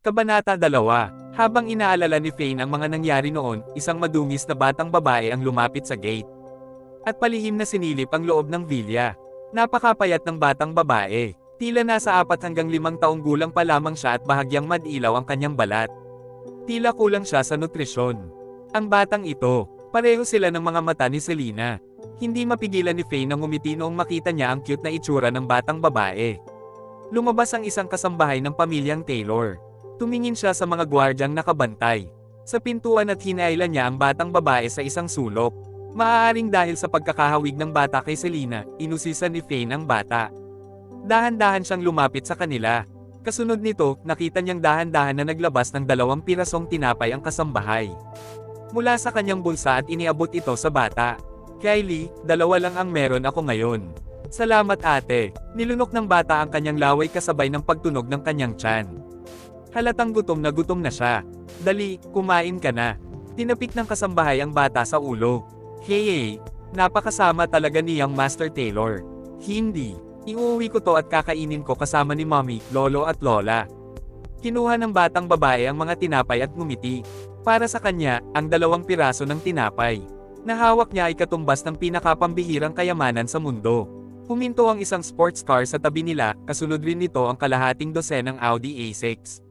Kabanata 2. Habang inaalala ni Fane ang mga nangyari noon, isang madungis na batang babae ang lumapit sa gate. At palihim na sinilip ang loob ng villa. Napakapayat ng batang babae. Tila nasa 4 hanggang 5 taong gulang pa lamang siya at bahagyang madilaw ang kanyang balat. Tila kulang siya sa nutrisyon. Ang batang ito, pareho sila ng mga mata ni Selena. Hindi mapigilan ni Fane na ngumiti noong makita niya ang cute na itsura ng batang babae. Lumabas ang isang kasambahay ng pamilyang Taylor. Tumingin siya sa mga gwardyang nakabantay sa pintuan at hinailan niya ang batang babae sa isang sulok. Maaaring dahil sa pagkakahawig ng bata kay Selena, inusisan ni Fane ang bata. Dahan-dahan siyang lumapit sa kanila. Kasunod nito, nakita niyang dahan-dahan na naglabas ng 2 pirasong tinapay ang kasambahay mula sa kanyang bulsa at iniabot ito sa bata. Kylie, 2 lang ang meron ako ngayon. Salamat ate. Nilunok ng bata ang kanyang laway kasabay ng pagtunog ng kanyang tiyan. Halatang gutom na siya. Dali, kumain ka na. Tinapik ng kasambahay ang bata sa ulo. Hey, napakasama talaga niyang Master Taylor. Hindi. Iuwi ko to at kakainin ko kasama ni mommy, lolo at lola. Kinuha ng batang babae ang mga tinapay at ngumiti. Para sa kanya, ang 2 piraso ng tinapay na hawak niya ay katumbas ng pinakapambihirang kayamanan sa mundo. Huminto ang isang sports car sa tabi nila, kasunod rin nito ang kalahating dosenang Audi A6.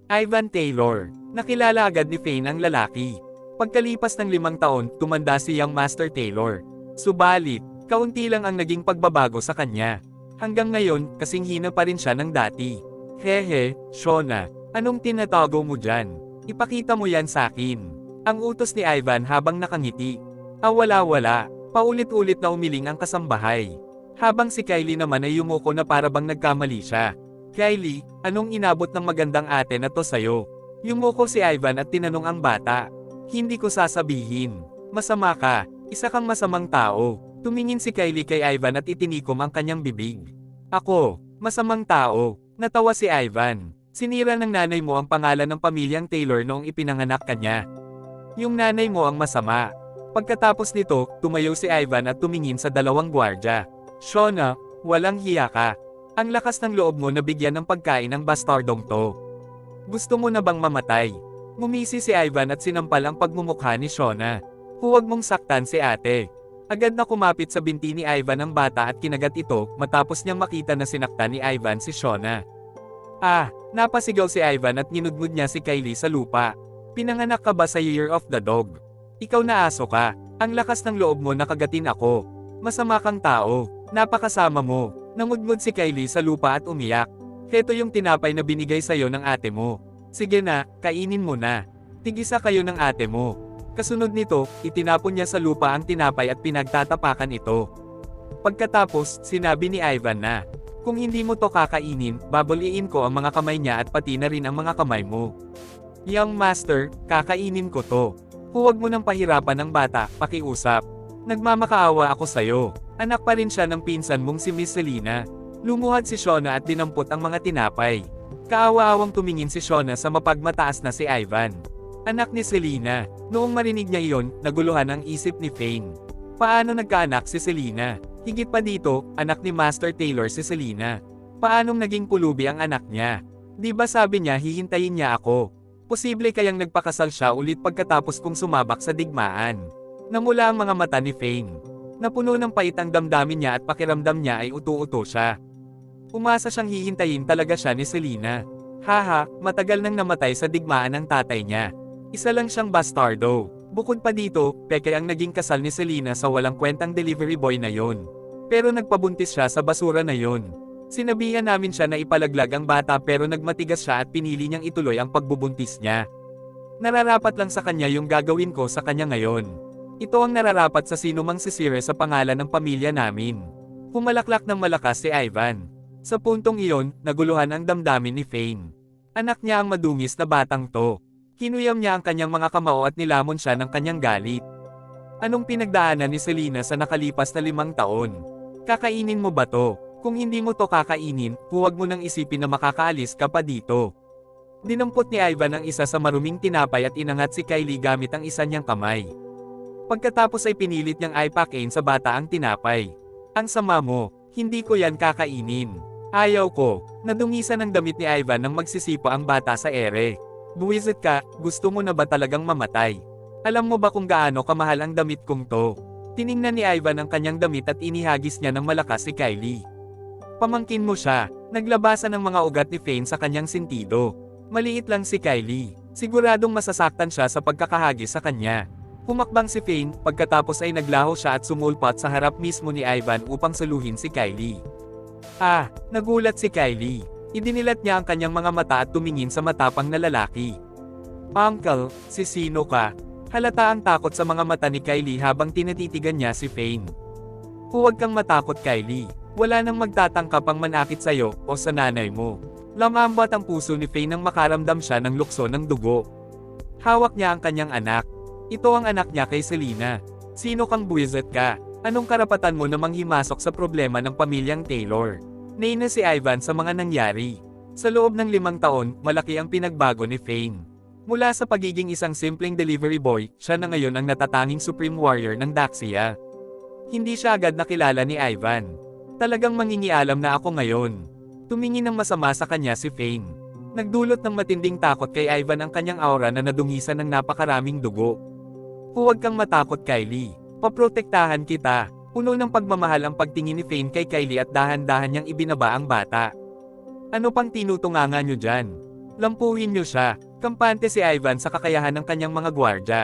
Ivan Taylor. Nakilala agad ni Fane ang lalaki. Pagkalipas ng 5 taon, tumanda si young Master Taylor. Subalit, kaunti lang ang naging pagbabago sa kanya. Hanggang ngayon, kasing hina pa rin siya ng dati. Hehe, Shona, anong tinatago mo dyan? Ipakita mo yan sa akin. Ang utos ni Ivan habang nakangiti. Wala. Paulit-ulit na umiling ang kasambahay. Habang si Kylie naman ay yumuko na para bang nagkamali siya. Kylie, anong inabot ng magandang ate na to sayo? Yumuko si Ivan at tinanong ang bata. Hindi ko sasabihin. Masama ka. Isa kang masamang tao. Tumingin si Kylie kay Ivan at itinikom ang kanyang bibig. Ako, masamang tao. Natawa si Ivan. Sinira ng nanay mo ang pangalan ng pamilyang Taylor noong ipinanganak ka niya. Yung nanay mo ang masama. Pagkatapos nito, tumayo si Ivan at tumingin sa 2 gwardya. Shona, walang hiya ka. Ang lakas ng loob mo na bigyan ng pagkain ng bastardong to. Gusto mo na bang mamatay? Ngumisi si Ivan at sinampal ang pagmumukha ni Shona. Huwag mong saktan si ate. Agad na kumapit sa binti ni Ivan ang bata at kinagat ito matapos niyang makita na sinaktan ni Ivan si Shona. Napasigaw si Ivan at ninudmud niya si Kylie sa lupa. Pinanganak ka ba sa Year of the Dog? Ikaw na aso ka. Ang lakas ng loob mo na kagatin ako. Masama kang tao. Napakasama mo. Nangudmud si Kylie sa lupa at umiyak. Heto yung tinapay na binigay sa'yo ng ate mo. Sige na, kainin mo na. Tigisa kayo ng ate mo. Kasunod nito, itinapon niya sa lupa ang tinapay at pinagtatapakan ito. Pagkatapos, sinabi ni Ivan na, kung hindi mo to kakainin, babaliin ko ang mga kamay niya at pati na rin ang mga kamay mo. Young Master, kakainin ko to. Huwag mo nang pahirapan ng bata, pakiusap. Nagmamakaawa ako sa'yo. Anak pa rin siya ng pinsan mong si Miss Selena. Lumuhad si Shona at dinampot ang mga tinapay. Kaawa-awang tumingin si Shona sa mapagmataas na si Ivan. Anak ni Selena. Noong marinig niya iyon, naguluhan ang isip ni Fane. Paano nagkaanak si Selena? Higit pa dito, anak ni Master Taylor si Selena. Paanong naging pulubi ang anak niya? Di ba sabi niya hihintayin niya ako? Posible kayang nagpakasal siya ulit pagkatapos kong sumabak sa digmaan. Namula ang mga mata ni Fane. Napuno ng pait ang damdamin niya at pakiramdam niya ay utu-uto siya. Umasa siyang hihintayin talaga siya ni Selena. Haha, matagal nang namatay sa digmaan ng tatay niya. Isa lang siyang bastardo. Bukod pa dito, peke ang naging kasal ni Selena sa walang kwentang delivery boy na yon. Pero nagpabuntis siya sa basura na yon. Sinabihan namin siya na ipalaglag ang bata pero nagmatigas siya at pinili niyang ituloy ang pagbubuntis niya. Nararapat lang sa kanya yung gagawin ko sa kanya ngayon. Ito ang nararapat sa sinumang sisire sa pangalan ng pamilya namin. Pumalaklak ng malakas si Ivan. Sa puntong iyon, naguluhan ang damdamin ni Fane. Anak niya ang madungis na batang to. Kinuyam niya ang kanyang mga kamao at nilamon siya ng kanyang galit. Anong pinagdaanan ni Selena sa nakalipas na 5 taon? Kakainin mo ba to? Kung hindi mo to kakainin, huwag mo nang isipin na makakaalis ka pa dito. Dinampot ni Ivan ang isa sa maruming tinapay at inangat si Kylie gamit ang isa niyang kamay. Pagkatapos ay pinilit niyang ipakain sa bata ang tinapay. Ang sama mo, hindi ko yan kakainin. Ayaw ko. Nadungisan ng damit ni Ivan nang magsisipa ang bata sa ere. Buwisit ka, gusto mo na ba talagang mamatay? Alam mo ba kung gaano kamahal ang damit kong to? Tiningnan ni Ivan ang kanyang damit at inihagis niya ng malakas si Kylie. Pamangkin mo siya, naglabasan ng mga ugat ni Fane sa kanyang sentido. Maliit lang si Kylie, siguradong masasaktan siya sa pagkakahagis sa kanya. Humakbang si Fane, pagkatapos ay naglaho siya at sumulpat sa harap mismo ni Ivan upang saluhin si Kylie. Nagulat si Kylie. Idinilat niya ang kanyang mga mata at tumingin sa matapang na lalaki. Uncle, sino ka? Halata ang takot sa mga mata ni Kylie habang tinititigan niya si Fane. Huwag kang matakot, Kylie. Wala nang magtatangkap ang manakit sa'yo o sa nanay mo. Lamambat ang puso ni Fane nang makaramdam siya ng lukso ng dugo. Hawak niya ang kanyang anak. Ito ang anak niya kay Selena. Sino kang buwisit ka? Anong karapatan mo namang himasok sa problema ng pamilyang Taylor? Nainis si Ivan sa mga nangyari. Sa loob ng 5 taon, malaki ang pinagbago ni Fane. Mula sa pagiging isang simpleng delivery boy, siya na ngayon ang natatanging supreme warrior ng Daxia. Hindi siya agad nakilala ni Ivan. Talagang mangingialam na ako ngayon. Tumingin ng masama sa kanya si Fane. Nagdulot ng matinding takot kay Ivan ang kanyang aura na nadungisan ng napakaraming dugo. Huwag kang matakot, Kylie. Paprotektahan kita. Puno ng pagmamahal ang pagtingin ni Fane kay Kylie at dahan-dahan niyang ibinaba ang bata. Ano pang tinutunganga niyo dyan? Lampuhin niyo siya. Kampante si Ivan sa kakayahan ng kanyang mga gwardya.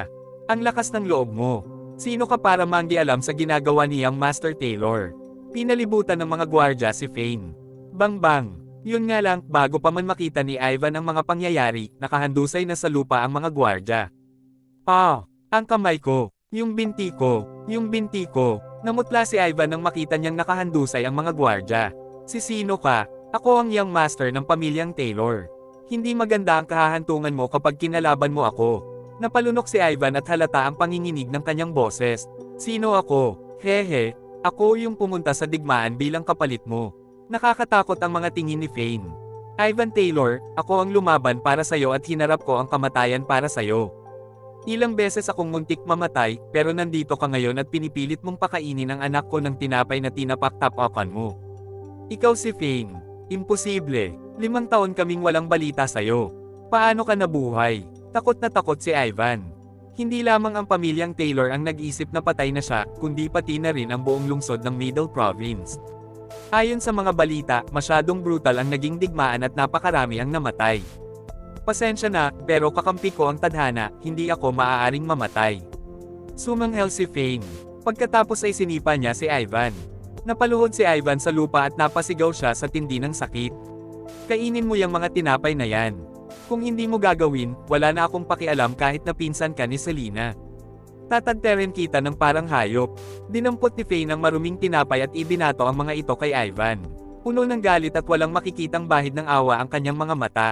Ang lakas ng loob mo. Sino ka para manggialam sa ginagawa niyang Master Taylor? Pinalibutan ng mga gwardya si Fane. Bang! Yun nga lang, bago pa man makita ni Ivan ang mga pangyayari, nakahandusay na sa lupa ang mga gwardya. Ang kamay ko, yung binti ko. Namutla si Ivan nang makita niyang nakahandusay ang mga gwardya. Sino ka? Ako ang young master ng pamilyang Taylor. Hindi maganda ang kahahantungan mo kapag kinalaban mo ako. Napalunok si Ivan at halata ang panginginig ng kanyang boses. Sino ako? Hehe, ako yung pumunta sa digmaan bilang kapalit mo. Nakakatakot ang mga tingin ni Fane. Ivan Taylor, ako ang lumaban para sayo at hinarap ko ang kamatayan para sayo. Ilang beses akong muntik mamatay, pero nandito ka ngayon at pinipilit mong pakainin ang anak ko ng tinapay na tinapak-tapakan mo. Ikaw si Fane. Imposible. 5 taon kaming walang balita sa'yo. Paano ka nabuhay? Takot na takot si Ivan. Hindi lamang ang pamilyang Taylor ang nag-isip na patay na siya, kundi pati na rin ang buong lungsod ng Middle Province. Ayon sa mga balita, masyadong brutal ang naging digmaan at napakarami ang namatay. Pasensya na, pero kakampi ko ang tadhana, hindi ako maaaring mamatay. Sumanghel si Fane. Pagkatapos ay sinipa niya si Ivan. Napaluhod si Ivan sa lupa at napasigaw siya sa tindi ng sakit. Kainin mo yung mga tinapay na yan. Kung hindi mo gagawin, wala na akong pakialam kahit na pinsan ka ni Selena. Tatagterin kita ng parang hayop. Dinampot ni Fane ang maruming tinapay at ibinato ang mga ito kay Ivan. Puno ng galit at walang makikitang bahid ng awa ang kanyang mga mata.